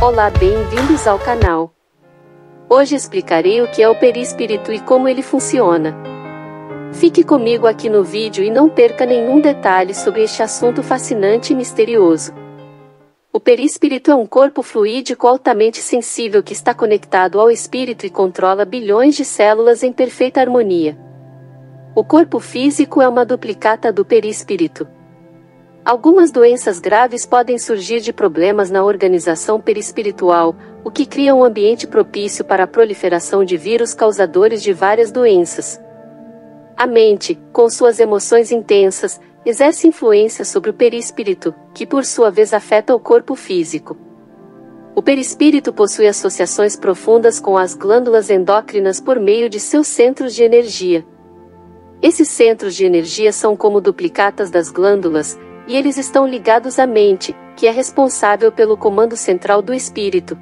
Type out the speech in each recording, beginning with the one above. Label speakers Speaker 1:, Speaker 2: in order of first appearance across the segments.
Speaker 1: Olá, bem-vindos ao canal. Hoje explicarei o que é o perispírito e como ele funciona. Fique comigo aqui no vídeo e não perca nenhum detalhe sobre este assunto fascinante e misterioso. O perispírito é um corpo fluídico altamente sensível que está conectado ao espírito e controla bilhões de células em perfeita harmonia. O corpo físico é uma duplicata do perispírito. Algumas doenças graves podem surgir de problemas na organização perispiritual, o que cria um ambiente propício para a proliferação de vírus causadores de várias doenças. A mente, com suas emoções intensas, exerce influência sobre o perispírito, que por sua vez afeta o corpo físico. O perispírito possui associações profundas com as glândulas endócrinas por meio de seus centros de energia. Esses centros de energia são como duplicatas das glândulas, e eles estão ligados à mente, que é responsável pelo comando central do espírito.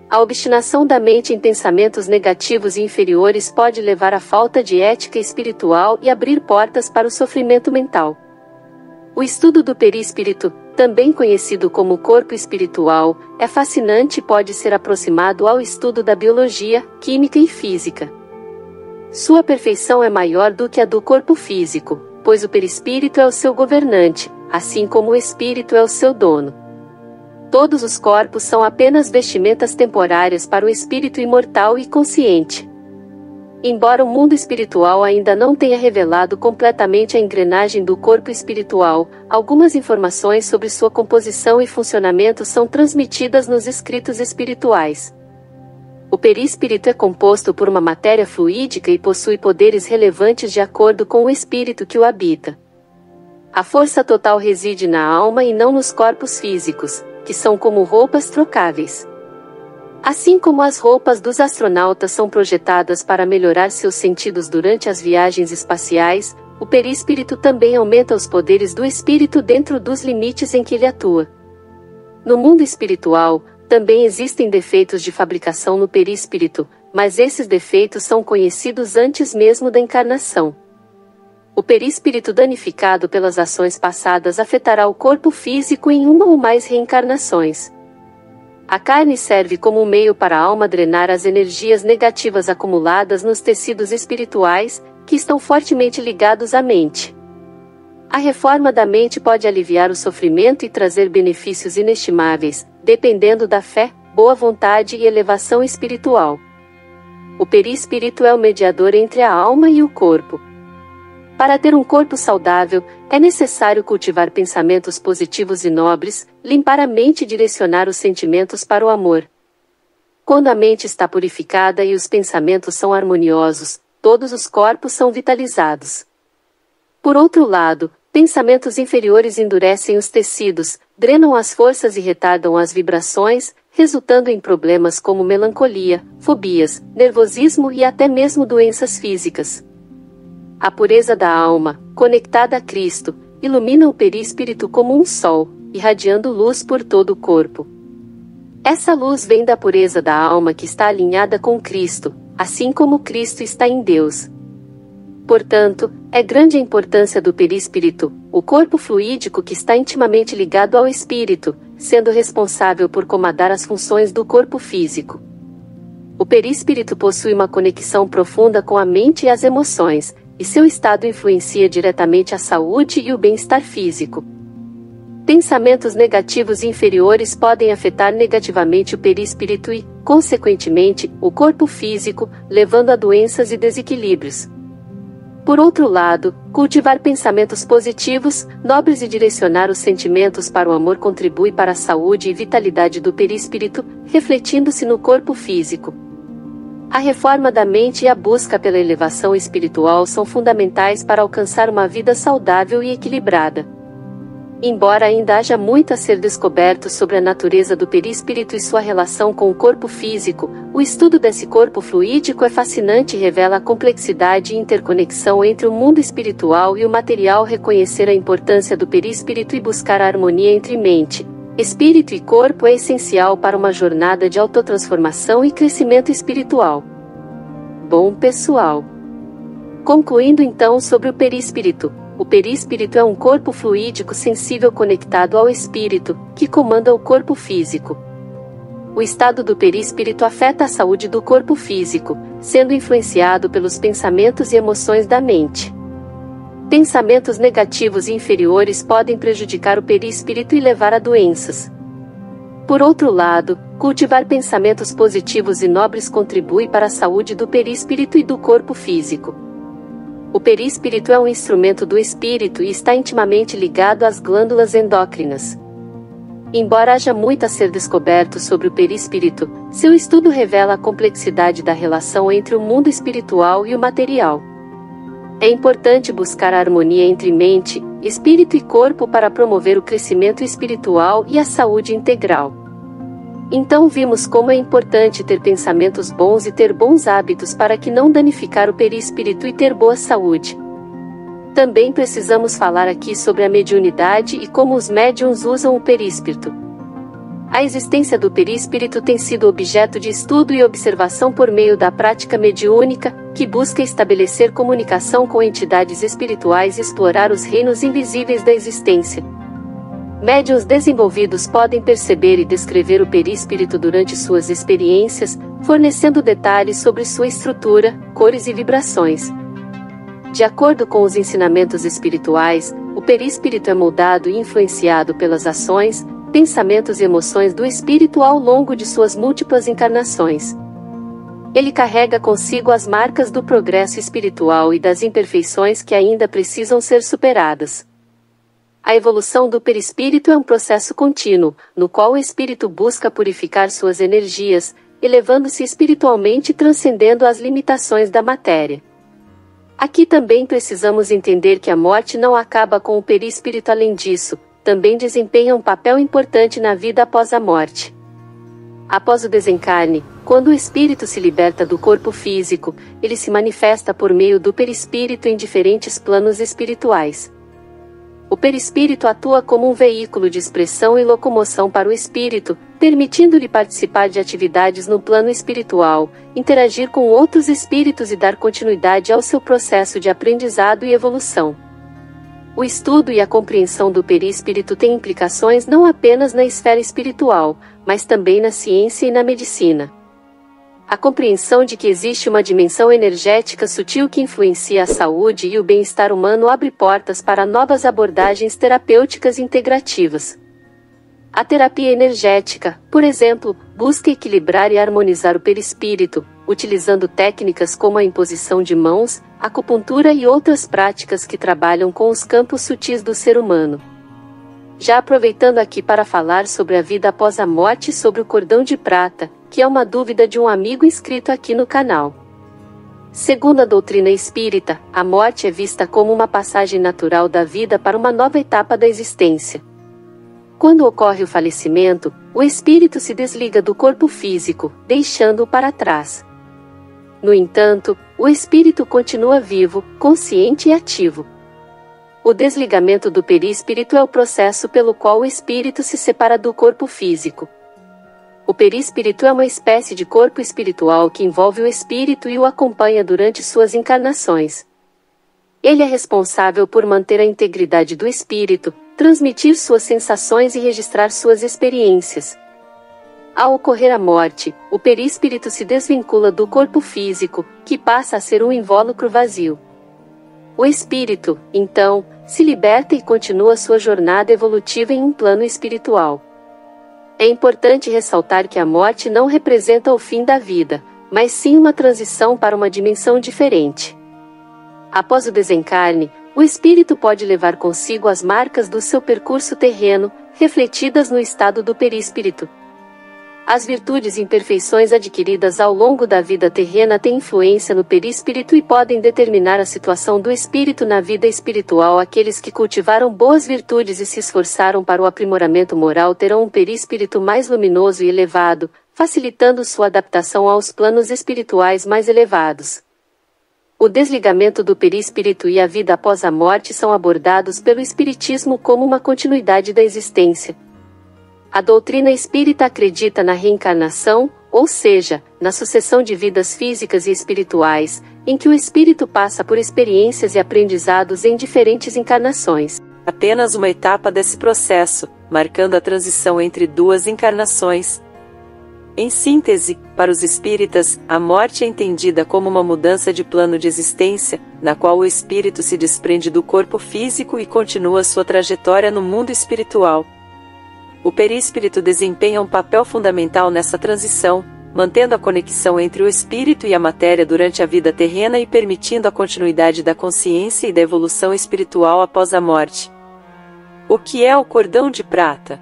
Speaker 1: A obstinação da mente em pensamentos negativos e inferiores pode levar à falta de ética espiritual e abrir portas para o sofrimento mental. O estudo do perispírito, também conhecido como corpo espiritual, é fascinante e pode ser aproximado ao estudo da biologia, química e física. Sua perfeição é maior do que a do corpo físico, pois o perispírito é o seu governante, assim como o espírito é o seu dono. Todos os corpos são apenas vestimentas temporárias para o espírito imortal e consciente. Embora o mundo espiritual ainda não tenha revelado completamente a engrenagem do corpo espiritual, algumas informações sobre sua composição e funcionamento são transmitidas nos escritos espirituais. O perispírito é composto por uma matéria fluídica e possui poderes relevantes de acordo com o espírito que o habita. A força total reside na alma e não nos corpos físicos, que são como roupas trocáveis. Assim como as roupas dos astronautas são projetadas para melhorar seus sentidos durante as viagens espaciais, o perispírito também aumenta os poderes do espírito dentro dos limites em que ele atua. No mundo espiritual, também existem defeitos de fabricação no perispírito, mas esses defeitos são conhecidos antes mesmo da encarnação. O perispírito danificado pelas ações passadas afetará o corpo físico em uma ou mais reencarnações. A carne serve como um meio para a alma drenar as energias negativas acumuladas nos tecidos espirituais, que estão fortemente ligados à mente. A reforma da mente pode aliviar o sofrimento e trazer benefícios inestimáveis, dependendo da fé, boa vontade e elevação espiritual. O perispírito é o mediador entre a alma e o corpo. Para ter um corpo saudável, é necessário cultivar pensamentos positivos e nobres, limpar a mente e direcionar os sentimentos para o amor. Quando a mente está purificada e os pensamentos são harmoniosos, todos os corpos são vitalizados. Por outro lado, pensamentos inferiores endurecem os tecidos, drenam as forças e retardam as vibrações, resultando em problemas como melancolia, fobias, nervosismo e até mesmo doenças físicas. A pureza da alma, conectada a Cristo, ilumina o perispírito como um sol, irradiando luz por todo o corpo. Essa luz vem da pureza da alma que está alinhada com Cristo, assim como Cristo está em Deus. Portanto, é grande a importância do perispírito, o corpo fluídico que está intimamente ligado ao espírito, sendo responsável por comandar as funções do corpo físico. O perispírito possui uma conexão profunda com a mente e as emoções, e seu estado influencia diretamente a saúde e o bem-estar físico. Pensamentos negativos inferiores podem afetar negativamente o perispírito e, consequentemente, o corpo físico, levando a doenças e desequilíbrios. Por outro lado, cultivar pensamentos positivos, nobres e direcionar os sentimentos para o amor contribui para a saúde e vitalidade do perispírito, refletindo-se no corpo físico. A reforma da mente e a busca pela elevação espiritual são fundamentais para alcançar uma vida saudável e equilibrada. Embora ainda haja muito a ser descoberto sobre a natureza do perispírito e sua relação com o corpo físico, o estudo desse corpo fluídico é fascinante e revela a complexidade e interconexão entre o mundo espiritual e o material. Reconhecer a importância do perispírito e buscar a harmonia entre mente, espírito e corpo é essencial para uma jornada de autotransformação e crescimento espiritual. Bom, pessoal. Concluindo então sobre o perispírito. O perispírito é um corpo fluídico sensível conectado ao espírito, que comanda o corpo físico. O estado do perispírito afeta a saúde do corpo físico, sendo influenciado pelos pensamentos e emoções da mente. Pensamentos negativos e inferiores podem prejudicar o perispírito e levar a doenças. Por outro lado, cultivar pensamentos positivos e nobres contribui para a saúde do perispírito e do corpo físico. O perispírito é um instrumento do espírito e está intimamente ligado às glândulas endócrinas. Embora haja muito a ser descoberto sobre o perispírito, seu estudo revela a complexidade da relação entre o mundo espiritual e o material. É importante buscar a harmonia entre mente, espírito e corpo para promover o crescimento espiritual e a saúde integral. Então vimos como é importante ter pensamentos bons e ter bons hábitos para que não danificar o perispírito e ter boa saúde. Também precisamos falar aqui sobre a mediunidade e como os médiuns usam o perispírito. A existência do perispírito tem sido objeto de estudo e observação por meio da prática mediúnica, que busca estabelecer comunicação com entidades espirituais e explorar os reinos invisíveis da existência. Médiuns desenvolvidos podem perceber e descrever o perispírito durante suas experiências, fornecendo detalhes sobre sua estrutura, cores e vibrações. De acordo com os ensinamentos espirituais, o perispírito é moldado e influenciado pelas ações, pensamentos e emoções do espírito ao longo de suas múltiplas encarnações. Ele carrega consigo as marcas do progresso espiritual e das imperfeições que ainda precisam ser superadas. A evolução do perispírito é um processo contínuo, no qual o espírito busca purificar suas energias, elevando-se espiritualmente e transcendendo as limitações da matéria. Aqui também precisamos entender que a morte não acaba com o perispírito. Além disso, também desempenha um papel importante na vida após a morte. Após o desencarne, quando o espírito se liberta do corpo físico, ele se manifesta por meio do perispírito em diferentes planos espirituais. O perispírito atua como um veículo de expressão e locomoção para o espírito, permitindo-lhe participar de atividades no plano espiritual, interagir com outros espíritos e dar continuidade ao seu processo de aprendizado e evolução. O estudo e a compreensão do perispírito têm implicações não apenas na esfera espiritual, mas também na ciência e na medicina. A compreensão de que existe uma dimensão energética sutil que influencia a saúde e o bem-estar humano abre portas para novas abordagens terapêuticas integrativas. A terapia energética, por exemplo, busca equilibrar e harmonizar o perispírito, utilizando técnicas como a imposição de mãos, acupuntura e outras práticas que trabalham com os campos sutis do ser humano. Já aproveitando aqui para falar sobre a vida após a morte e sobre o cordão de prata, que é uma dúvida de um amigo inscrito aqui no canal. Segundo a doutrina espírita, a morte é vista como uma passagem natural da vida para uma nova etapa da existência. Quando ocorre o falecimento, o espírito se desliga do corpo físico, deixando-o para trás. No entanto, o espírito continua vivo, consciente e ativo. O desligamento do perispírito é o processo pelo qual o espírito se separa do corpo físico. O perispírito é uma espécie de corpo espiritual que envolve o espírito e o acompanha durante suas encarnações. Ele é responsável por manter a integridade do espírito, transmitir suas sensações e registrar suas experiências. Ao ocorrer a morte, o perispírito se desvincula do corpo físico, que passa a ser um invólucro vazio. O espírito, então, se liberta e continua sua jornada evolutiva em um plano espiritual. É importante ressaltar que a morte não representa o fim da vida, mas sim uma transição para uma dimensão diferente. Após o desencarne, o espírito pode levar consigo as marcas do seu percurso terreno, refletidas no estado do perispírito. As virtudes e imperfeições adquiridas ao longo da vida terrena têm influência no perispírito e podem determinar a situação do espírito na vida espiritual. Aqueles que cultivaram boas virtudes e se esforçaram para o aprimoramento moral terão um perispírito mais luminoso e elevado, facilitando sua adaptação aos planos espirituais mais elevados. O desligamento do perispírito e a vida após a morte são abordados pelo Espiritismo como uma continuidade da existência. A doutrina espírita acredita na reencarnação, ou seja, na sucessão de vidas físicas e espirituais, em que o espírito passa por experiências e aprendizados em diferentes encarnações.
Speaker 2: Apenas uma etapa desse processo, marcando a transição entre duas encarnações. Em síntese, para os espíritas, a morte é entendida como uma mudança de plano de existência, na qual o espírito se desprende do corpo físico e continua sua trajetória no mundo espiritual. O perispírito desempenha um papel fundamental nessa transição, mantendo a conexão entre o espírito e a matéria durante a vida terrena e permitindo a continuidade da consciência e da evolução espiritual após a morte. O que é o cordão de prata?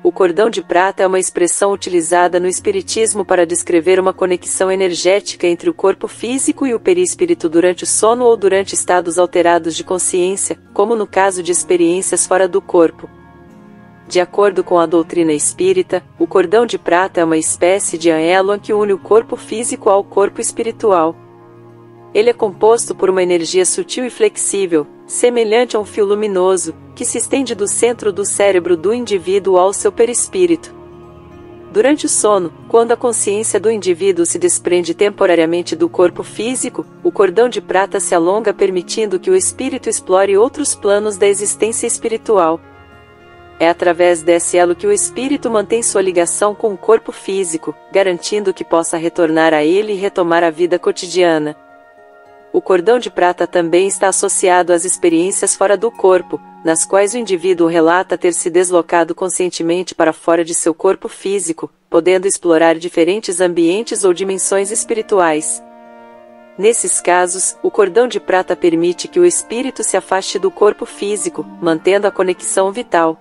Speaker 2: O cordão de prata é uma expressão utilizada no espiritismo para descrever uma conexão energética entre o corpo físico e o perispírito durante o sono ou durante estados alterados de consciência, como no caso de experiências fora do corpo. De acordo com a doutrina espírita, o cordão de prata é uma espécie de elo que une o corpo físico ao corpo espiritual. Ele é composto por uma energia sutil e flexível, semelhante a um fio luminoso, que se estende do centro do cérebro do indivíduo ao seu perispírito. Durante o sono, quando a consciência do indivíduo se desprende temporariamente do corpo físico, o cordão de prata se alonga permitindo que o espírito explore outros planos da existência espiritual. É através desse elo que o espírito mantém sua ligação com o corpo físico, garantindo que possa retornar a ele e retomar a vida cotidiana. O cordão de prata também está associado às experiências fora do corpo, nas quais o indivíduo relata ter se deslocado conscientemente para fora de seu corpo físico, podendo explorar diferentes ambientes ou dimensões espirituais. Nesses casos, o cordão de prata permite que o espírito se afaste do corpo físico, mantendo a conexão vital.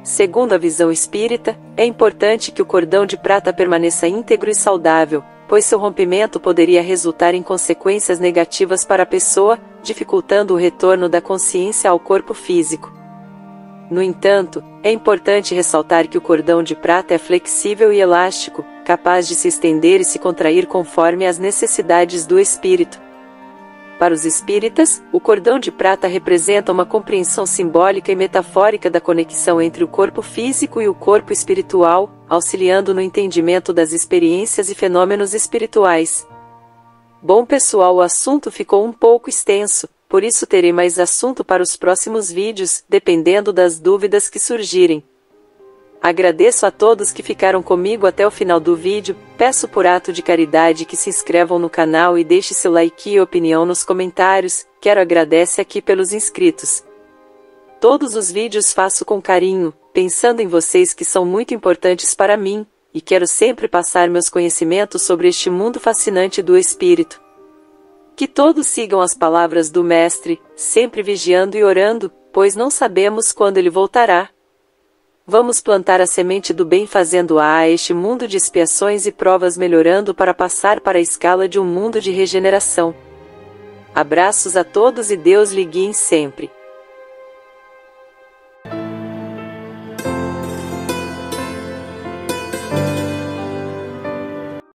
Speaker 2: Segundo a visão espírita, é importante que o cordão de prata permaneça íntegro e saudável, pois seu rompimento poderia resultar em consequências negativas para a pessoa, dificultando o retorno da consciência ao corpo físico. No entanto, é importante ressaltar que o cordão de prata é flexível e elástico, capaz de se estender e se contrair conforme as necessidades do espírito. Para os espíritas, o cordão de prata representa uma compreensão simbólica e metafórica da conexão entre o corpo físico e o corpo espiritual, auxiliando no entendimento das experiências e fenômenos espirituais. Bom pessoal, o assunto ficou um pouco extenso, por isso terei mais assunto para os próximos vídeos, dependendo das dúvidas que surgirem. Agradeço a todos que ficaram comigo até o final do vídeo, peço por ato de caridade que se inscrevam no canal e deixe seu like e opinião nos comentários, quero agradecer aqui pelos inscritos. Todos os vídeos faço com carinho, pensando em vocês que são muito importantes para mim, e quero sempre passar meus conhecimentos sobre este mundo fascinante do espírito. Que todos sigam as palavras do Mestre, sempre vigiando e orando, pois não sabemos quando ele voltará. Vamos plantar a semente do bem fazendo a este mundo de expiações e provas melhorando para passar para a escala de um mundo de regeneração. Abraços a todos e Deus lhe guie sempre.